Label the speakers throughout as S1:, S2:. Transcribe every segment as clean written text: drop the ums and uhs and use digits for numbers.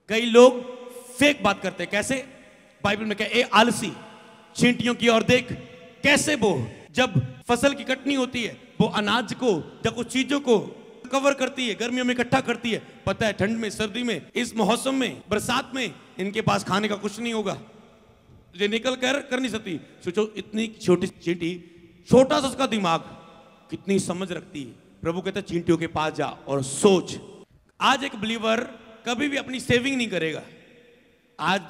S1: कई लोग फेक बात करते हैं। कैसे? बाइबल में क्या, ए आलसी, चींटियों की ओर देख कैसे वो जब फसल की कटनी होती है वो अनाज को या कुछ चीजों को कवर करती है, गर्मियों में इकट्ठा करती है। पता है ठंड में, सर्दी में, इस मौसम में, बरसात में इनके पास खाने का कुछ नहीं होगा, ये निकल कर नहीं सकती। सोचो इतनी छोटी चींटी, छोटा सा उसका दिमाग, कितनी समझ रखती है। प्रभु कहता है चींटियों के पास जा और सोच। आज एक बिलीवर कभी भी अपनी सेविंग नहीं करेगा। आज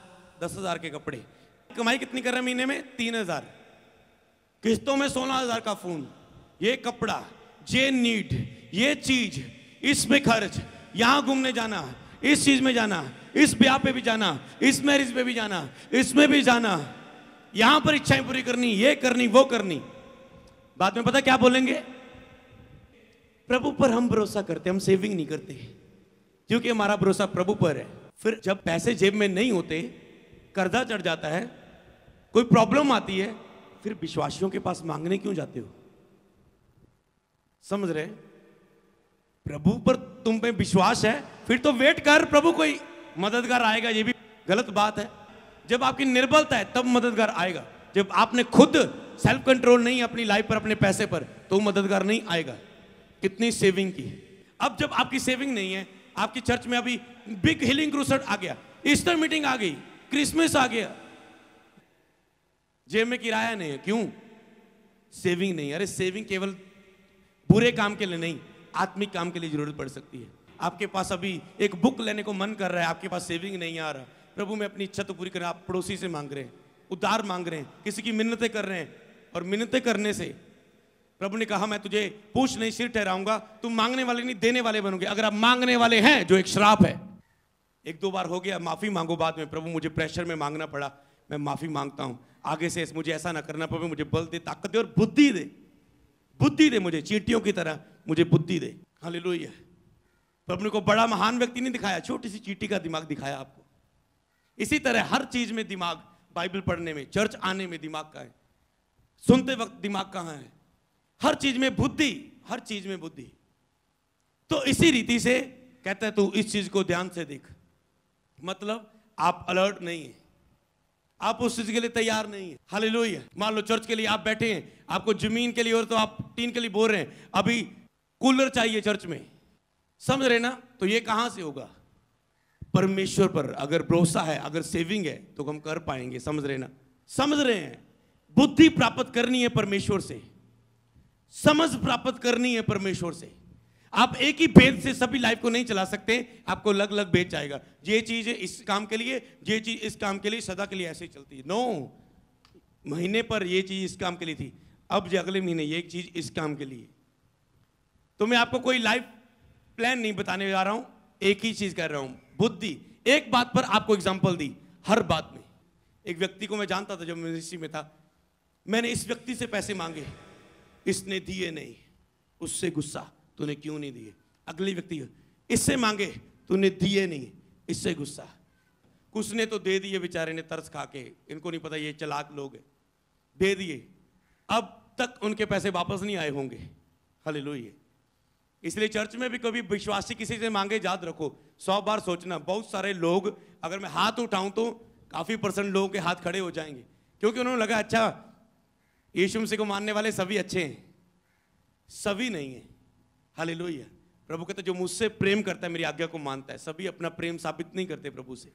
S1: 10,000 के कपड़े, कमाई कितनी कर रहे हैं महीने में? 3,000, किस्तों में 16,000 का फोन, ये कपड़ा, ये नीड, ये चीज, इसमें खर्च, यहां घूमने जाना, इस चीज में जाना, इस ब्याह पे भी जाना, इस मैरिज पे भी जाना, इसमें भी जाना, यहां पर इच्छाएं पूरी करनी, ये करनी, वो करनी। बाद में पता क्या बोलेंगे? प्रभु पर हम भरोसा करते, हम सेविंग नहीं करते, क्योंकि हमारा भरोसा प्रभु पर है। फिर जब पैसे जेब में नहीं होते, कर्जा चढ़ जाता है, कोई प्रॉब्लम आती है, फिर विश्वासियों के पास मांगने क्यों जाते हो? समझ रहे? प्रभु पर तुम पे विश्वास है, फिर तो वेट कर, प्रभु कोई मददगार आएगा। ये भी गलत बात है। जब आपकी निर्बलता है तब मददगार आएगा। जब आपने खुद सेल्फ कंट्रोल नहीं अपनी लाइफ पर, अपने पैसे पर, तो मददगार नहीं आएगा। कितनी सेविंग की। अब जब आपकी सेविंग नहीं है, आपकी चर्च में अभी बिग हीलिंग क्रूसेड आ गया, ईस्टर मीटिंग आ गई, क्रिसमस आ गया, जेब में किराया नहीं है, क्यों? सेविंग नहीं। अरे सेविंग केवल बुरे काम के लिए नहीं, आत्मिक काम के लिए जरूरत पड़ सकती है। आपके पास अभी एक बुक लेने को मन कर रहा है, आपके पास सेविंग नहीं आ रहा, प्रभु मैं अपनी इच्छा तो पूरी कर, आप पड़ोसी से मांग रहे हैं, उधार मांग रहे हैं, किसी की मिन्नतें कर रहे हैं, और मिन्नतें करने से प्रभु ने कहा मैं तुझे पूछ नहीं सिर ठहराऊंगा, तुम मांगने वाले नहीं देने वाले बनोगे। अगर आप मांगने वाले हैं, जो एक श्राप है, 1-2 बार हो गया, माफी मांगो बाद में, प्रभु मुझे प्रेशर में मांगना पड़ा, मैं माफी मांगता हूं, आगे से मुझे ऐसा ना करना पड़े, मुझे बल दे, ताकत दे और बुद्धि दे, बुद्धि दे मुझे, चींटियों की तरह मुझे बुद्धि दे। हालेलुया। प्रभु ने को बड़ा महान व्यक्ति नहीं दिखाया, छोटी सी चींटी का दिमाग दिखाया आपको। इसी तरह हर चीज में दिमाग, बाइबल पढ़ने में, चर्च आने में दिमाग का है, सुनते वक्त दिमाग कहां है, हर चीज में बुद्धि, हर चीज में बुद्धि। तो इसी रीति से कहता है तू इस चीज को ध्यान से देख। मतलब आप अलर्ट नहीं है, आप उस चीज के लिए तैयार नहीं है। हालेलुया। मान लो चर्च के लिए आप बैठे हैं, आपको जमीन के लिए और तो आप टीन के लिए बोल रहे हैं, अभी कूलर चाहिए चर्च में, समझ रहे ना? तो ये कहां से होगा? परमेश्वर पर अगर भरोसा है, अगर सेविंग है, तो हम कर पाएंगे। समझ रहे ना? समझ रहे हैं? बुद्धि प्राप्त करनी है परमेश्वर से, समझ प्राप्त करनी है परमेश्वर से। आप एक ही भेद से सभी लाइफ को नहीं चला सकते, आपको अलग अलग भेद जाएगा। ये चीज इस काम के लिए, ये चीज इस काम के लिए, सदा के लिए ऐसे ही चलती है। नो, महीने पर ये चीज इस काम के लिए थी, अब जो अगले महीने ये चीज इस काम के लिए। तो मैं आपको कोई लाइफ प्लान नहीं बताने जा रहा हूं, एक ही चीज कर रहा हूं, बुद्धि। एक बात पर आपको एग्जांपल दी, हर बात में। एक व्यक्ति को मैं जानता था जब मैं मिनिस्ट्री में था, मैंने इस व्यक्ति से पैसे मांगे, इसने दिए नहीं, उससे गुस्सा, तूने क्यों नहीं दिए। अगली व्यक्ति, इससे मांगे, तूने दिए नहीं, इससे गुस्सा। कुछ ने तो दे दिए बेचारे ने तरस खा के, इनको नहीं पता ये चालाक लोग हैं, दे दिए, अब तक उनके पैसे वापस नहीं आए होंगे। हालेलुया। इसलिए चर्च में भी कभी विश्वासी किसी से मांगे, याद रखो 100 बार सोचना। बहुत सारे लोग, अगर मैं हाथ उठाऊं तो काफी % लोगों के हाथ खड़े हो जाएंगे, क्योंकि उन्होंने लगा अच्छा यीशु मसीह को मानने वाले सभी अच्छे हैं, सभी नहीं है। हालेलुया। प्रभु कहते जो मुझसे प्रेम करता है, मेरी आज्ञा को मानता है, सभी अपना प्रेम साबित नहीं करते प्रभु से।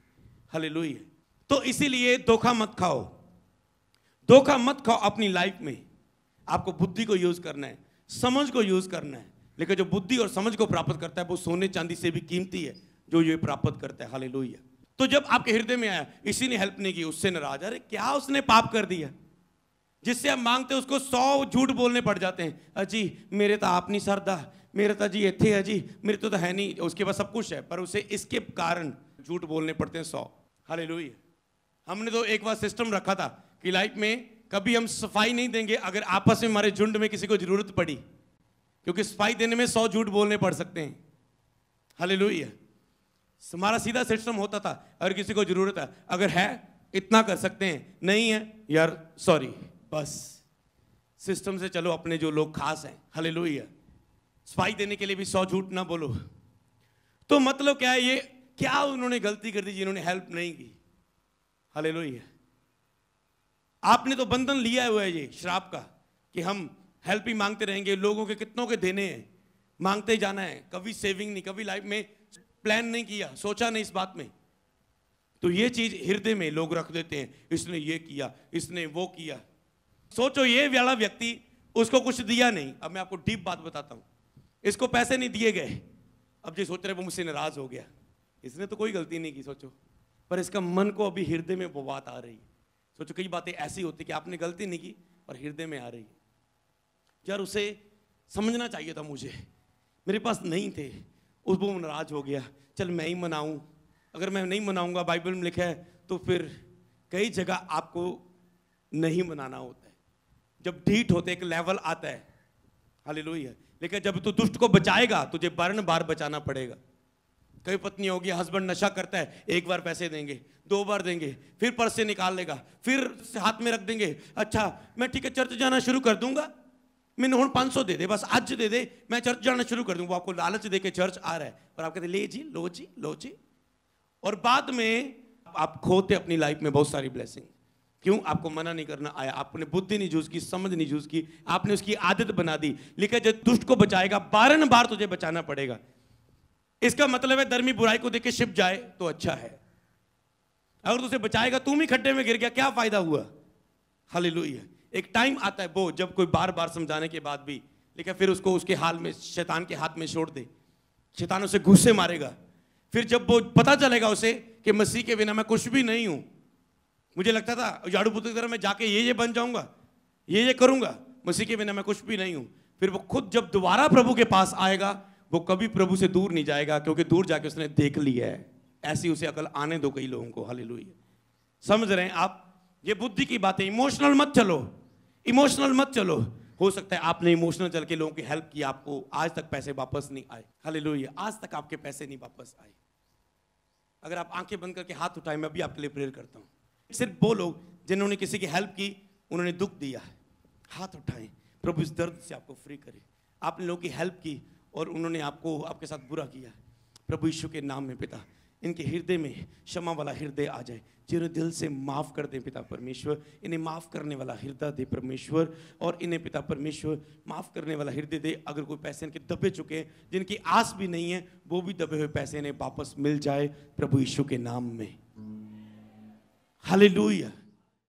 S1: हालेलुया। तो इसीलिए धोखा मत खाओ, धोखा मत खाओ अपनी लाइफ में। आपको बुद्धि को यूज करना है, समझ को यूज करना है, लेकिन जो बुद्धि और समझ को प्राप्त करता है वो सोने चांदी से भी कीमती है जो ये प्राप्त करता है। हालेलुया। तो जब आपके हृदय में आया, इसी ने हेल्प नहीं की, उससे नाराज, अरे क्या उसने पाप कर दिया, जिससे आप मांगते हैं उसको 100 झूठ बोलने पड़ जाते हैं। अजी मेरे तो आप नहीं सरदा, मेरे तो जी इतने है जी, मेरे तो है नहीं, उसके पास सब कुछ है, पर उसे इसके कारण झूठ बोलने पड़ते हैं 100। हालेलुया। हमने तो एक बार सिस्टम रखा था कि लाइफ में कभी हम सफाई नहीं देंगे अगर आपस में हमारे झुंड में किसी को जरूरत पड़ी, क्योंकि सफाई देने में 100 झूठ बोलने पड़ सकते हैं। हालेलुया। हमारा सीधा सिस्टम होता था, अगर किसी को जरूरत है, अगर है इतना कर सकते हैं, नहीं है यार सॉरी, बस सिस्टम से चलो अपने जो लोग खास हैं। हालेलुया। सफाई देने के लिए भी 100 झूठ ना बोलो। तो मतलब क्या है, ये क्या उन्होंने गलती कर दी जिन्होंने हेल्प नहीं की? हालेलुया। आपने तो बंधन लिया हुआ है ये श्राप का कि हम हेल्प ही मांगते रहेंगे, लोगों के कितनों के देने हैं, मांगते ही जाना है, कभी सेविंग नहीं, कभी लाइफ में प्लान नहीं किया, सोचा नहीं इस बात में। तो ये चीज हृदय में लोग रख देते हैं, इसने ये किया, इसने वो किया। सोचो ये वाला व्यक्ति, उसको कुछ दिया नहीं। अब मैं आपको डीप बात बताता हूं, इसको पैसे नहीं दिए गए, अब ये सोच रहे वो मुझसे नाराज हो गया, इसने तो कोई गलती नहीं की। सोचो, पर इसका मन को अभी हृदय में वो बात आ रही है। सोचो कई बातें ऐसी होती कि आपने गलती नहीं की और हृदय में आ रही है। यार उसे समझना चाहिए था, मुझे मेरे पास नहीं थे, उस वो नाराज हो गया, चल मैं ही मनाऊं। अगर मैं नहीं मनाऊंगा, बाइबल में लिखा है, तो फिर कई जगह आपको नहीं मनाना होता है। जब ढीठ होते एक लेवल आता है, हालेलुया। लेकिन जब तू दुष्ट को बचाएगा, तुझे बार बचाना पड़ेगा। कई पत्नी होगी, हस्बैंड नशा करता है, एक बार पैसे देंगे, 2 बार देंगे, फिर पर्स से निकाल लेगा, फिर हाथ में रख देंगे, अच्छा मैं ठीक है चर्च जाना शुरू कर दूंगा, मैंने हुण 500 दे दे, बस आज दे दे, मैं चर्च जाना शुरू कर दूंगा। वो आपको लालच दे के चर्च आ रहा है, और आप कहते ले जी, लो जी, लो जी। और बाद में आप खोते अपनी लाइफ में बहुत सारी ब्लेसिंग। क्यों? आपको मना नहीं करना आया, आपने बुद्धि नहीं यूज की, समझ नहीं यूज की, आपने उसकी आदत बना दी। लेकिन जब दुष्ट को बचाएगा, बार तुझे बचाना पड़ेगा। इसका मतलब है धर्मी बुराई को देख के छिप जाए तो अच्छा है, अगर तुझे बचाएगा तुम ही खड्डे में गिर गया, क्या फायदा हुआ? हालेलुया। एक टाइम आता है वो जब कोई बार समझाने के बाद भी, लेकिन फिर उसको उसके हाल में, शैतान के हाथ में छोड़ दे, शैतान उसे गुस्से मारेगा। फिर जब वो पता चलेगा उसे कि मसीह के बिना मैं कुछ भी नहीं हूं, मुझे लगता था झाड़ू पोछे की तरह मैं जाके ये बन जाऊंगा, ये करूंगा, मसीह के बिना मैं कुछ भी नहीं हूं। फिर वो खुद जब दोबारा प्रभु के पास आएगा, वो कभी प्रभु से दूर नहीं जाएगा, क्योंकि दूर जाके उसने देख लिया है। ऐसी उसे अकल आने दो कई लोगों को। हालेलुया। समझ रहे हैं आप? ये बुद्धि की बातें। इमोशनल मत चलो, इमोशनल मत चलो। हो सकता है आपने इमोशनल चल के लोगों की हेल्प की, आपको आज तक पैसे वापस नहीं आए। हालेलुया। आज तक आपके पैसे नहीं वापस आए। अगर आप आंखें बंद करके हाथ उठाएं, मैं भी आपके लिए प्रेयर करता हूं। सिर्फ वो लोग जिन्होंने किसी की हेल्प की, उन्होंने दुख दिया है, हाथ उठाएं। प्रभु इस दर्द से आपको फ्री करे। आपने लोगों की हेल्प की और उन्होंने आपको, आपके साथ बुरा किया, प्रभु यीशु के नाम में पिता, इनके हृदय में क्षमा वाला हृदय आ जाए, जिन्हें दिल से माफ कर दे पिता परमेश्वर। इन्हें माफ करने वाला हृदय दे परमेश्वर, और इन्हें पिता परमेश्वर माफ करने वाला हृदय दे। अगर कोई पैसे इनके दबे चुके हैं, जिनकी आस भी नहीं है, वो भी दबे हुए पैसे इन्हें वापस मिल जाए प्रभु यीशु के नाम में। हालेलुया।